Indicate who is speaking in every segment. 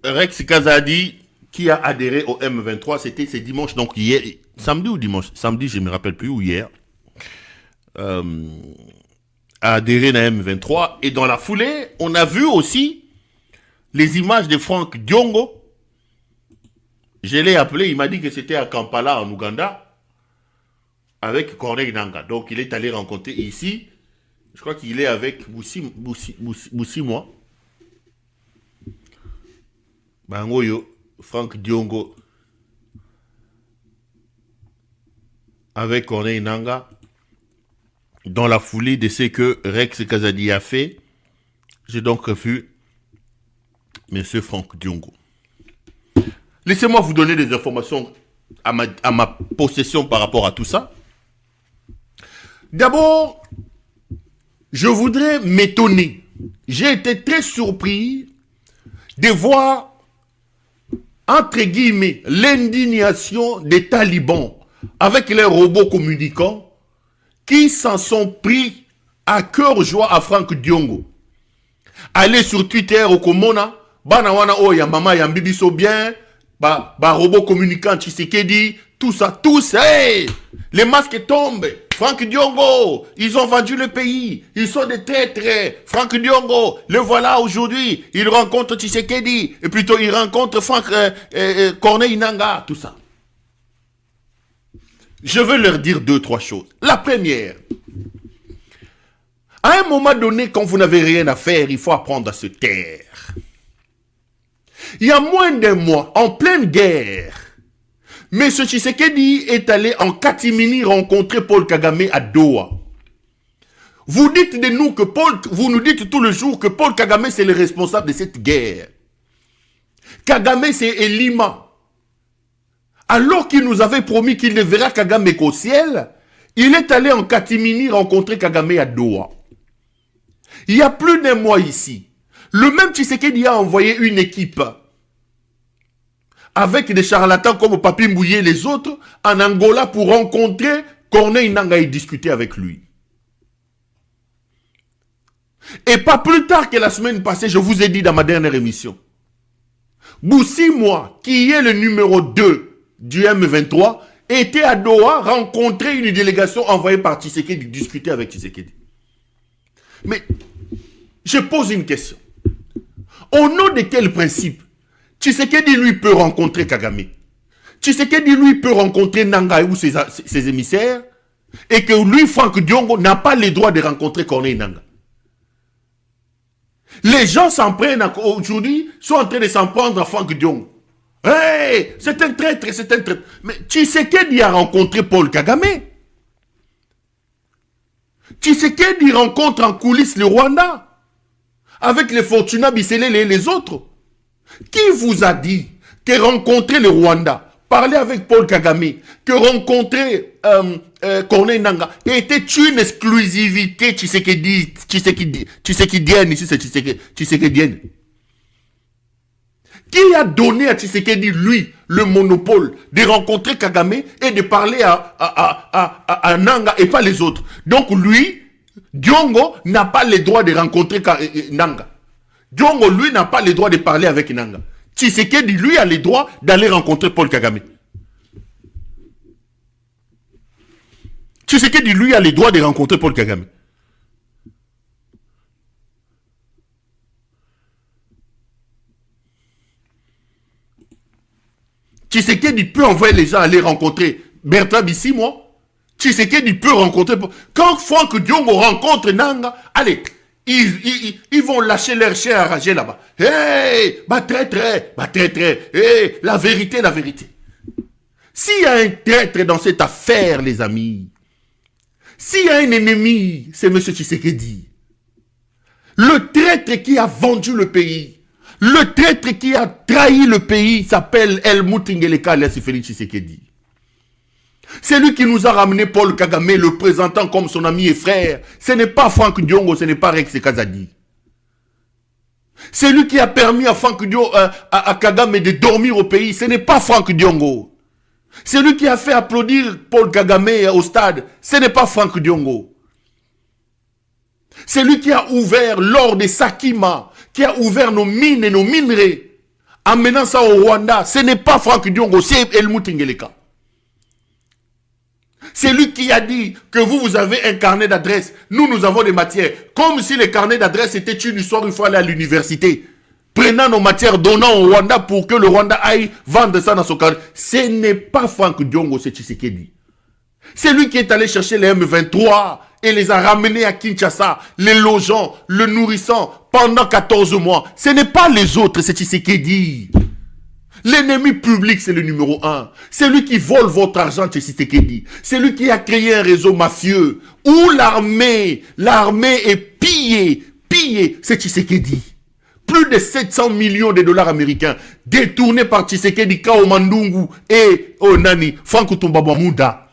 Speaker 1: Rex Kazadi, qui a adhéré au M23, c'est dimanche, donc hier, samedi ou dimanche, samedi, je ne me rappelle plus, ou hier, a adhéré à M23. Et dans la foulée, on a vu aussi les images de Frank Diongo. Je l'ai appelé, il m'a dit que c'était à Kampala, en Ouganda, avec Corneille Nangaa. Donc il est allé rencontrer ici, je crois qu'il est avec Boussi-moi. Bangoyo, Frank Diongo, avec Corneille Nangaa, dans la foulée de ce que Rex Kazadi a fait, j'ai donc revu M. Frank Diongo. Laissez-moi vous donner des informations à ma possession par rapport à tout ça. D'abord, je voudrais m'étonner. J'ai été très surpris de voir, entre guillemets, l'indignation des talibans avec les robots communicants qui s'en sont pris à cœur joie à Frank Diongo. Allez sur Twitter au Komona, Banawana oh ya mama ya mbibiso bien, robot communicant Tshisekedi, tout ça, tous, hey, les masques tombent. Frank Diongo, ils ont vendu le pays, ils sont des traîtres. Frank Diongo, le voilà aujourd'hui, il rencontre Tshisekedi, et plutôt il rencontre Corneille Nangaa, tout ça. Je veux leur dire 2-3 choses. La première, à un moment donné, quand vous n'avez rien à faire, il faut apprendre à se taire. Il y a moins d'un mois, en pleine guerre, M. Tshisekedi est allé en catimini rencontrer Paul Kagame à Doha. Vous dites de nous que vous nous dites tout le jour que Paul Kagame c'est le responsable de cette guerre. Kagame c'est Elima. Alors qu'il nous avait promis qu'il ne verra Kagame qu'au ciel, il est allé en catimini rencontrer Kagame à Doha. Il y a plus d'un mois ici, le même Tshisekedi a envoyé une équipe avec des charlatans comme Papi Mbouye et les autres en Angola pour rencontrer Corneille Nangaa et discuter avec lui. Et pas plus tard que la semaine passée, je vous ai dit dans ma dernière émission, Boussi-moi, qui est le numéro 2 du M23, était à Doha rencontrer une délégation envoyée par Tshisekedi, discuter avec Tshisekedi. Mais je pose une question. Au nom de quel principe Tshisekedi, lui, peut rencontrer Kagame? Tshisekedi, lui, peut rencontrer Nangaa ou ses émissaires, et que lui, Frank Diongo, n'a pas le droit de rencontrer Corneille Nangaa. Les gens s'en prennent aujourd'hui, sont en train de s'en prendre à Frank Diongo. Hey, c'est un traître, c'est un traître. Mais Tshisekedi a rencontré Paul Kagame. Tshisekedi rencontre en coulisses le Rwanda, avec les Fortuna Bisselele et les autres. Qui vous a dit que rencontrer le Rwanda, parler avec Paul Kagame, que rencontrer Corneille Nangaa était une exclusivité tshisekedienne, ici c'est tshisekedienne. Qui a donné à Tshisekedi, lui, le monopole de rencontrer Kagame et de parler à Nangaa et pas les autres? Donc lui, Diongo n'a pas le droit de rencontrer Nangaa. Diongo, lui, n'a pas le droit de parler avec Nangaa. Tshisekedi, lui, a le droit d'aller rencontrer Paul Kagame. Tshisekedi, lui, a le droit de rencontrer Paul Kagame. Tshisekedi peut envoyer les gens aller rencontrer Bertrand Bisimwa. Tshisekedi peut rencontrer... Quand Frank Diongo rencontre Nangaa, allez... Ils vont lâcher leur chien enragé là-bas. Hey, traître, hey, la vérité. S'il y a un traître dans cette affaire, les amis, s'il y a un ennemi, c'est M. Tshisekedi. Le traître qui a vendu le pays, le traître qui a trahi le pays s'appelle Helmut Ngeleka alias Félix Tshisekedi. C'est lui qui nous a ramené Paul Kagame, le présentant comme son ami et frère. Ce n'est pas Frank Diongo, ce n'est pas Rex Kazadi. C'est lui qui a permis à Frank Diongo, à Kagame de dormir au pays. Ce n'est pas Frank Diongo. C'est lui qui a fait applaudir Paul Kagame au stade. Ce n'est pas Frank Diongo. C'est lui qui a ouvert l'or de Sakima, qui a ouvert nos mines et nos minerais amenant ça au Rwanda. Ce n'est pas Franck Diongo, c'est Helmut Ngeleka. C'est lui qui a dit que vous avez un carnet d'adresse. Nous avons des matières. Comme si les carnets d'adresse étaient une histoire, il faut aller à l'université. Prenant nos matières, donnant au Rwanda pour que le Rwanda aille vendre ça dans son carnet. Ce n'est pas Franck Diongo, c'est Tshisekedi. C'est lui qui est allé chercher les M23 et les a ramenés à Kinshasa, les logeant, le nourrissant pendant 14 mois. Ce n'est pas les autres, c'est Tshisekedi. L'ennemi public, c'est le numéro 1. C'est lui qui vole votre argent, Tshisekedi. C'est lui qui a créé un réseau mafieux où l'armée est pillée, c'est Tshisekedi. Plus de 700 millions de dollars américains détournés par Tshisekedi, Kao Mandungu et Onani, Franck Tombabamouda.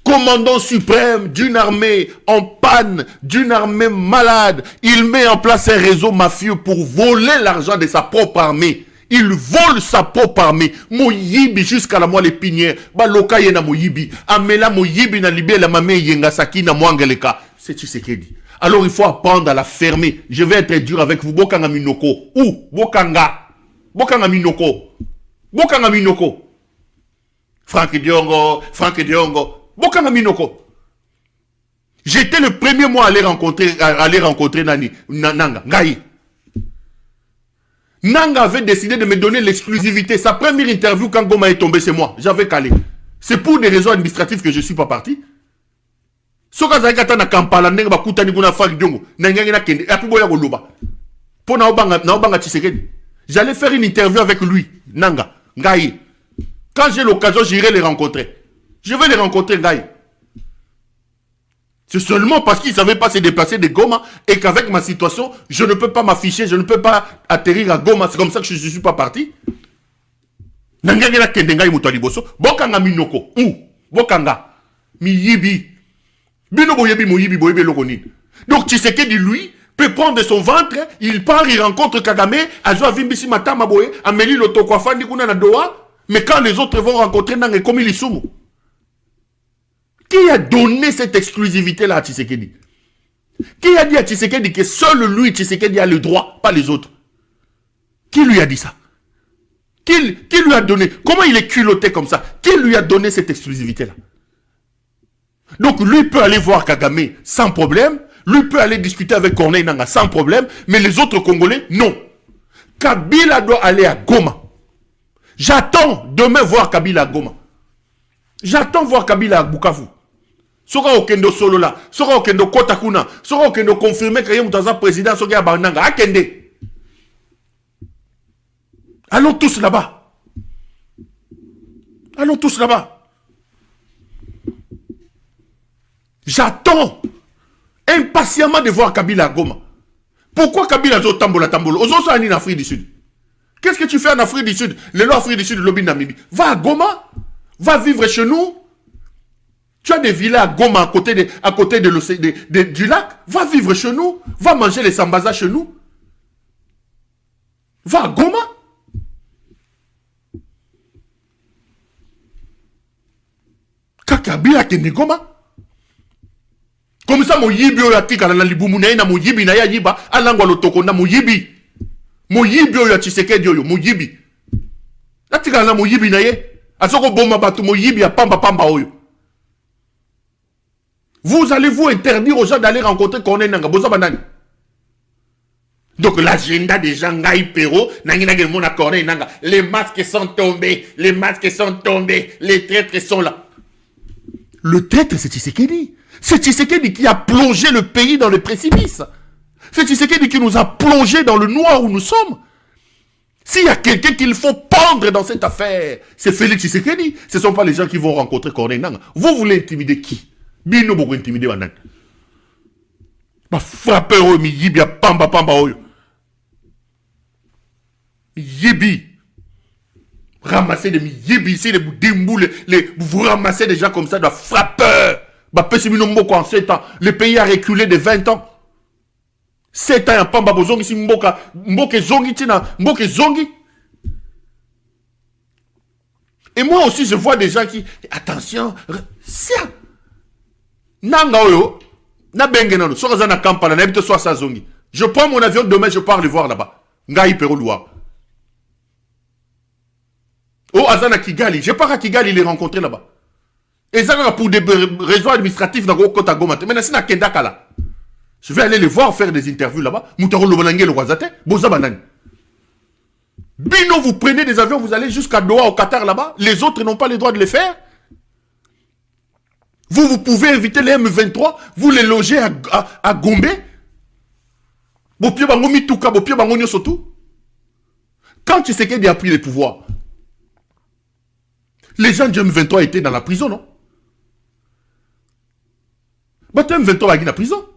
Speaker 1: Commandant suprême d'une armée en panne, d'une armée malade. Il met en place un réseau mafieux pour voler l'argent de sa propre armée. Il vole sa propre armée. Moyibi jusqu'à la moelle épinière. Baloka yena Moyibi. Amela Moyibi na libé la mamé yengasaki na mwangeleka. C'est Tshisekedi. Alors il faut apprendre à la fermer. Je vais être dur avec vous. Bokanga Minoko. Où? Bokanga. Bokanga Minoko. Bokanga Minoko. Franck Diongo. Bokanga Minoko. J'étais le premier mois à aller rencontrer Nanga. Ngai. Nanga avait décidé de me donner l'exclusivité. Sa première interview quand Goma est tombé, c'est moi. J'avais calé. C'est pour des raisons administratives que je ne suis pas parti. J'allais faire une interview avec lui, Nanga, Ngai. Quand j'ai l'occasion, j'irai les rencontrer. Je vais les rencontrer, Ngai. C'est seulement parce qu'ils ne savaient pas se déplacer de Goma et qu'avec ma situation, je ne peux pas m'afficher, je ne peux pas atterrir à Goma. C'est comme ça que je ne suis pas parti. Nanga Kendenga Mutaliboso, Bokanga Minoko, ou Bokanga, Miyibi, Bino Boyebi, Moyibi, Boyebe Logonine. Donc Tshisekedi, lui, peut prendre son ventre, il part, il rencontre Kagame, Azo Vimbisi Matama Boye, Amélie Lotokwafandi Kuna na Doha, mais quand les autres vont rencontrer Nanga comme il Sumu. Qui a donné cette exclusivité-là à Tshisekedi? Qui a dit à Tshisekedi que seul lui, Tshisekedi, a le droit, pas les autres? Qui lui a dit ça? Qui lui a donné? Comment il est culotté comme ça? Qui lui a donné cette exclusivité-là? Donc lui peut aller voir Kagame sans problème, lui peut aller discuter avec Corneille Nanga sans problème, mais les autres Congolais, non. Kabila doit aller à Goma. J'attends demain voir Kabila à Goma. J'attends voir Kabila à Bukavu. Soka okendo solo là, soka okendo kota kuna, soka okendo confirmer que Yemutaza président soka ya Bananga, akende. Allons tous là-bas. Allons tous là-bas. J'attends impatiemment de voir Kabila à Goma. Pourquoi Kabila zo tambola tambolo? Ozo sa en Afrique du Sud. Qu'est-ce que tu fais en Afrique du Sud? Le lot Afrique du Sud, lobby Namibie. Va à Goma, va vivre chez nous. Tu as des villas à Goma à côté du lac. Va vivre chez nous. Va manger les sambazas chez nous. Va à Goma. Kakabila kende Goma. Comme ça, mon yibi oya tika na libumu na ina mo yibi na ya yiba. Alangwa lotoko na mo yibi. Mo yibi oya Tshisekedi oyo. Mo yibi. La tika na mo yibi na ye. Asoko boma batu mo yibi ya pamba pamba oyo. Vous allez vous interdire aux gens d'aller rencontrer Corneille Nanga. Donc l'agenda des gens Ngai Pero, Corneille Nanga. Les masques sont tombés, les masques sont tombés, les traîtres sont là. Le traître, c'est Tshisekedi. C'est Tshisekedi qui a plongé le pays dans le précipice. C'est Tshisekedi qui nous a plongé dans le noir où nous sommes. S'il y a quelqu'un qu'il faut pendre dans cette affaire, c'est Félix Tshisekedi. Ce ne sont pas les gens qui vont rencontrer Corneille Nanga. Vous voulez intimider qui? Bino beaucoup intimider Wanan. Ba frappeur oyo mi yibi ya pamba pamba oyo. Yibi. Ramasser des mi yibi ici les boudimbu vous ramassez des gens comme ça de frappeur. Ba pesi bino mboko en 7 ans. Le pays a reculé de 20 ans. 7 ans ya pamba bozongi si mboke zongi tina mboke zongi. Et moi aussi je vois des gens qui attention, ça Nanga oyo, na bengenano, so na Kampala, na ebite so sa zongi. Je prends mon avion demain, je pars le voir là-bas. Ngai Perouloua. Oh, Azana Kigali. Je pars à Kigali, il est rencontré là-bas. Et ça, pour des raisons administratives, dans le Kota Goma. Maintenant, c'est Kendaka là. Je vais aller les voir faire des interviews là-bas. Moutaro Lobanangé, le Wazate, Boza Banane. Bino, vous prenez des avions, vous allez jusqu'à Doha, au Qatar là-bas. Les autres n'ont pas le droit de le faire. Vous pouvez inviter les M23, vous les logez à Gombe. Quand Tshisekedi a pris le pouvoir, les gens du M23 étaient dans la prison, non? Mais M23 va dans la prison.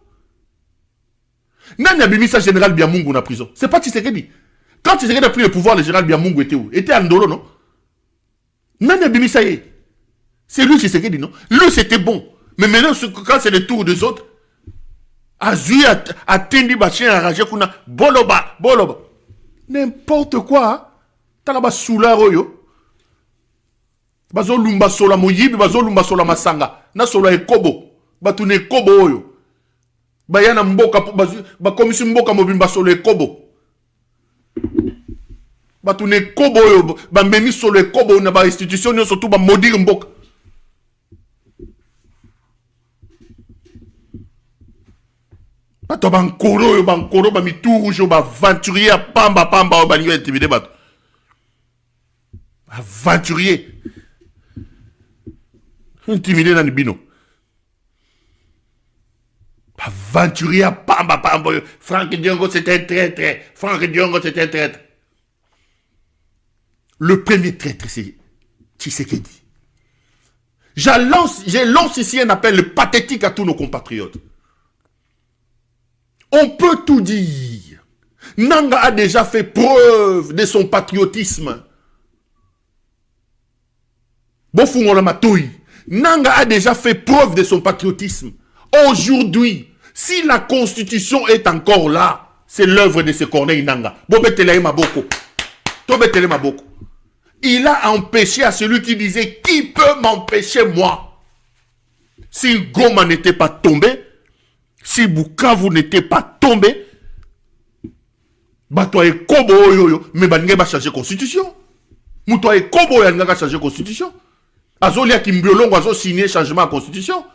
Speaker 1: Nani a mis ça général Biamungu dans la prison. C'est pas Tshisekedi. Quand Tshisekedi a pris le pouvoir, le général Biamungu était où? Était à Ndolo, non? Nani a mis ça y est. C'est lui Tshisekedi, non? Lui, c'était bon. Mais maintenant, quand c'est le tour des autres, Azui a tendi bachien à rager kuna boloba. N'importe quoi. Talaba soula royo. Bazo lumba sola moyibi, bazo lumba sola masanga. Na sola ekobo. Batu ne kobo oyo. Bayana mboka, ba komisi mboka mobimba sola ekobo. Batu ne kobo oyo. Ba memi sola ekobo na ba institution nyo surtout ba modire mboka. Bato bankoro, bamitouroujo, aventurier, pamba, balingo intimidé, bato. Aventurier. Intimidé dans le bino. Aventurier, pamba. Franck Diongo, c'était un traître. Franck Diongo, c'était un traître. Le premier traître, c'est Tshisekedi. Je lance ici un appel pathétique à tous nos compatriotes. On peut tout dire. Nanga a déjà fait preuve de son patriotisme. Nanga a déjà fait preuve de son patriotisme. Aujourd'hui, si la constitution est encore là, c'est l'œuvre de ce Corneille Nanga. Il a empêché à celui qui disait qui peut m'empêcher moi. Si Goma n'était pas tombé, si Bukavu n'était pas tombé, Batoye Kobo yoyo, mais Bange va changer constitution. Moutoye Kobo va changer constitution. Azo Lia Kimbiolongo azo signé changement de constitution.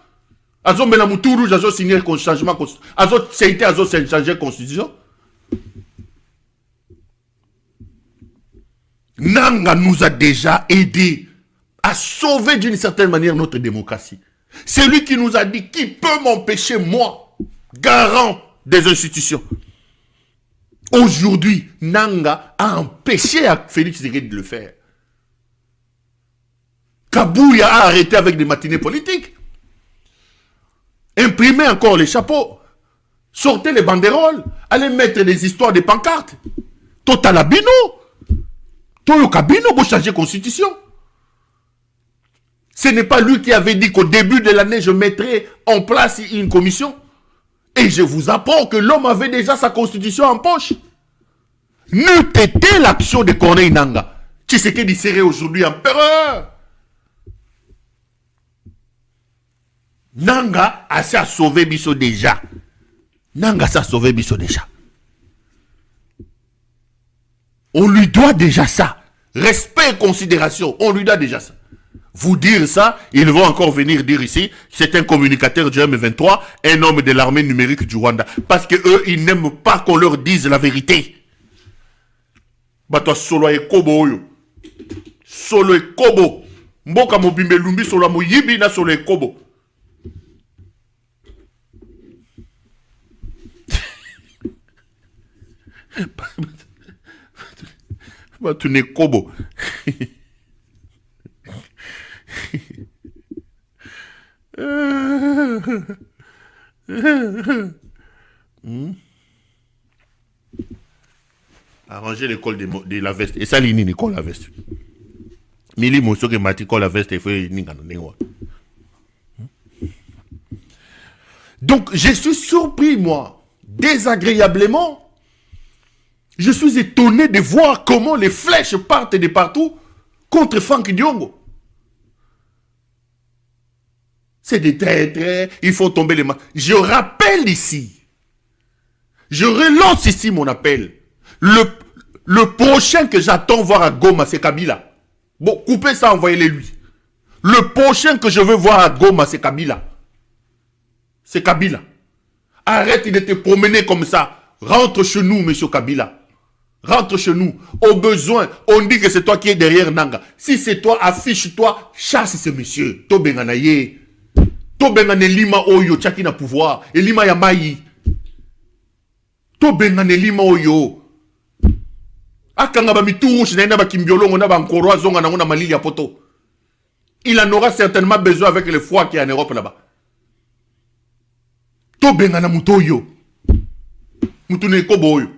Speaker 1: Azo Mena Moutourou azo signé changement de constitution. Azo Seite azo changer de constitution. Nanga nous a déjà aidé à sauver d'une certaine manière notre démocratie. C'est lui qui nous a dit qui peut m'empêcher moi, garant des institutions. Aujourd'hui, Nanga a empêché à Félix Tshisekedi de le faire. Kabouya a arrêté avec des matinées politiques. Imprimez encore les chapeaux. Sortez les banderoles. Allez mettre des histoires de pancartes. Totalabino. Toyokabino pour changer la constitution. Ce n'est pas lui qui avait dit qu'au début de l'année, je mettrai en place une commission. Et je vous apprends que l'homme avait déjà sa constitution en poche. N'eût été l'action de Corneille Nanga, Tshisekedi serait aujourd'hui empereur. Nanga a sauvé Bisso déjà. Nanga a sauvé Bisso déjà. On lui doit déjà ça. Respect et considération, on lui doit déjà ça. Vous dire ça, ils vont encore venir dire ici, c'est un communicateur du M23, un homme de l'armée numérique du Rwanda. Parce que eux, ils n'aiment pas qu'on leur dise la vérité. Bato solo e kobo oyo. Solo e kobo. Mboka mobimbe lumbi solo mo yibi na solo e kobo. Bato ne kobo. Arranger l'école de la veste. Et ça, l'ini l'école la veste. Mili mosso que mati la veste et fait n'ingano. Donc, je suis surpris, moi, désagréablement. Je suis étonné de voir comment les flèches partent de partout contre Franck Diongo. C'est des traîtres, il faut tomber les mains. Je rappelle ici, je relance ici mon appel. Le prochain que j'attends voir à Goma, c'est Kabila. Bon, coupez ça, envoyez-les lui. Le prochain que je veux voir à Goma, c'est Kabila. C'est Kabila. Arrête de te promener comme ça. Rentre chez nous, monsieur Kabila. Rentre chez nous. Au besoin, on dit que c'est toi qui es derrière Nanga. Si c'est toi, affiche-toi, chasse ce monsieur. To benganaye. To bengane lima oyo, tchaki na pouvoir. Et lima ya mayi. To bengane lima oyo. Akanga ba mitouche na ba kimbiolongo na ba nkoro azonga na malili ya poto. Il en aura certainement besoin avec le froid qui est en Europe là-bas. To bengana mutoyo. Mutune koboyo.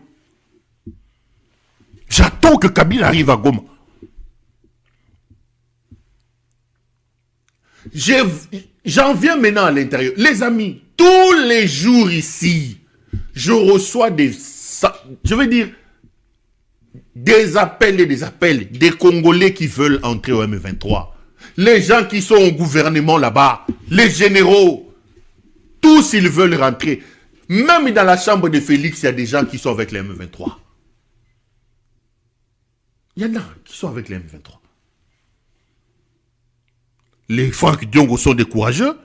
Speaker 1: J'attends que Kabila arrive à Goma. J'en viens maintenant à l'intérieur. Les amis, tous les jours ici, je reçois des appels et des appels des Congolais qui veulent entrer au M23. Les gens qui sont au gouvernement là-bas, les généraux, tous ils veulent rentrer. Même dans la chambre de Félix, il y a des gens qui sont avec les M23. Il y en a qui sont avec les M23. Les Franck Diongo sont des courageux.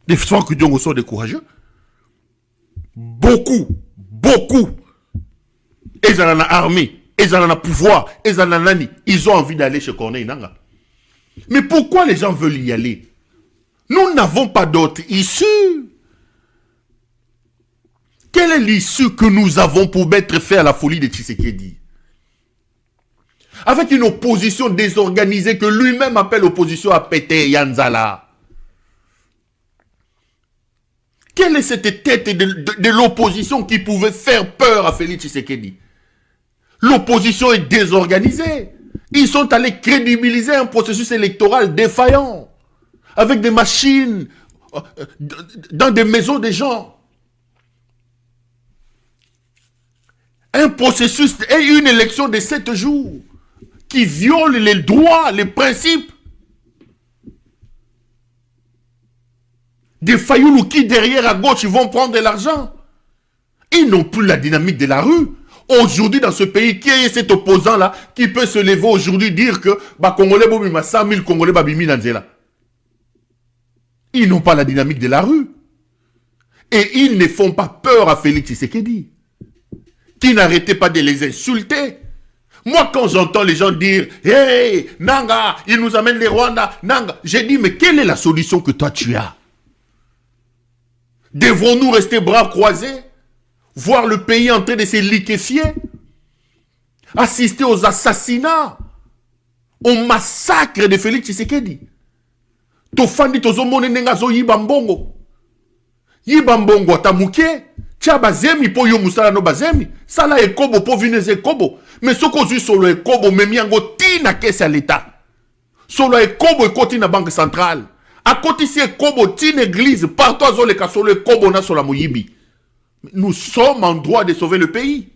Speaker 1: Les Franck Diongo sont des courageux. Beaucoup. Ils ont la armée, ils ont le pouvoir, ils ont nani. Ils ont envie d'aller chez Corneille Nanga. Mais pourquoi les gens veulent y aller? Nous n'avons pas d'autre issue. Quelle est l'issue que nous avons pour mettre fin à la folie de Tshisekedi? Avec une opposition désorganisée que lui-même appelle opposition à péter Yanzala. Quelle est cette tête de l'opposition qui pouvait faire peur à Félix Tshisekedi? L'opposition est désorganisée. Ils sont allés crédibiliser un processus électoral défaillant. Avec des machines, dans des maisons des gens. Un processus et une élection de 7 jours qui viole les droits, les principes. Des Fayoulou qui derrière à gauche ils vont prendre de l'argent. Ils n'ont plus la dynamique de la rue. Aujourd'hui dans ce pays, qui est cet opposant là qui peut se lever aujourd'hui dire que Congolais bobima 100 000 Congolais babimi nanzela. Ils n'ont pas la dynamique de la rue. Et ils ne font pas peur à Félix Tshisekedi. Qui n'arrêtait pas de les insulter. Moi, quand j'entends les gens dire « Hey, Nanga, ils nous amènent les Rwandais, Nanga », j'ai dit « Mais quelle est la solution que toi tu as? Devrons-nous rester bras croisés? Voir le pays en train de se liquéfier? Assister aux assassinats? Au massacre de Félix Tshisekedi? Tofandi tozomone nengazo yibambongo. Yibambongo atamuke. Tia bazemi po yo musala no bazemi. Sala ekobo po vineze ekobo. Mais ce qu'on dit solo ekobo memiango tina kese à l'État. Solo ekobo ekoti na banque centrale. A côté si ekobo tina église partout à zoleka solo ekobo na sola moyibi. Nous sommes en droit de sauver le pays.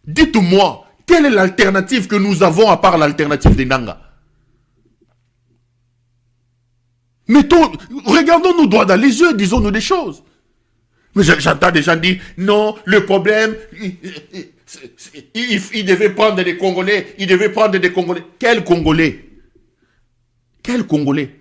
Speaker 1: Dites-moi, quelle est l'alternative que nous avons à part l'alternative des Nanga? Mettons, regardons-nous droit dans les yeux, disons-nous des choses. Mais j'entends des gens dire, non, le problème, il devait prendre des Congolais, il devait prendre des Congolais. Quels Congolais? Quels Congolais?